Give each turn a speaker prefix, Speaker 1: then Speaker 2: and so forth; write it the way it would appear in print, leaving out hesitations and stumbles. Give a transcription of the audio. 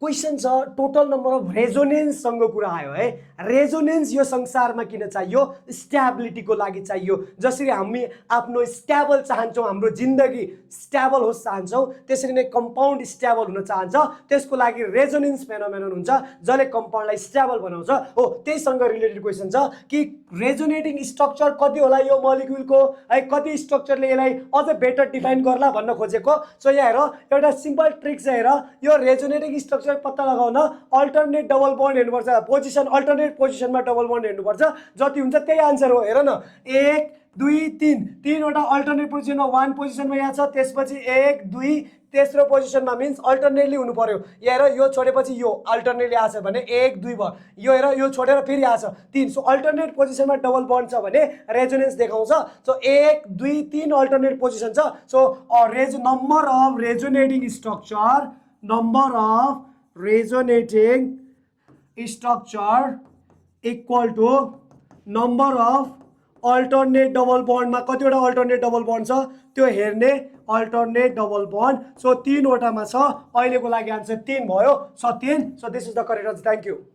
Speaker 1: Question छ total number of रेजोनेन्ससँग कुरा आयो है। रेजोनेन्स यो संसारमा किन चाहियो? स्ट्याबिलिटीको लागि चाहियो। जसरी हामी आफ्नो स्ट्याबल चाहन्छौँ, हाम्रो जिन्दगी स्ट्याबल होस् चाहन्छौँ, त्यसरी नै कम्पाउन्ड स्ट्याबल हुन चाहन्छ। त्यसको लागि रेजोनेन्स फेनोमेनन हुन्छ जसले कम्पाउन्डलाई स्ट्याबल बनाउँछ। हो, त्यहीसँग रिलेटेड क्वेसन छ कि रेजोनेटिङ स्ट्रक्चर कति होला यो मलिक्युलको है, कति स्ट्रक्चरले यसलाई अझ बेटर डिफाइन गर्ला भन्न खोजेको। सो यहाँ हेर, एउटा सिम्पल ट्रिक छ। हेर, यो रेजोनेटिङ स्ट्रक्चर पत्ता लगाउन अल्टरनेट डबल बन्ड हेर्नुपर्छ, पोजिसन अल्टरनेट पोजिसनमा डबल बन्ड हेर्नुपर्छ। जति हुन्छ त्यही आन्सर हो। हेर न, 1 2 3 तीनवटा अल्टरनेट पोजिसनमा, 1 पोजिसनमा यहाँ छ, त्यसपछि 1 2 तेस्रो पोजिसनमा, मिन्स अल्टरनेटली हुनु पर्यो। यहाँ हेर, यो छोडेपछि यो अल्टरनेटली आछ भने 1 2 भयो। यो हेर, यो छोडेर फेरि आछ 3। सो अल्टरनेट पोजिसनमा डबल बन्ड छ भने रेजोनेन्स देखाउँछ। सो 1 2 3 अल्टरनेट पोजिसन छ। So number of resonating structure, number of resonating structure equal to number of alternate double bond मा कतिवटा अल्टरनेट डबल बन्ड छ त्यो हेर्ने अल्टरनेट डबल बन्ड। सो 3 वटामा छ। अहिलेको लागि आन्सर 3 भयो। So 3। So this is the correct answer. Thank you.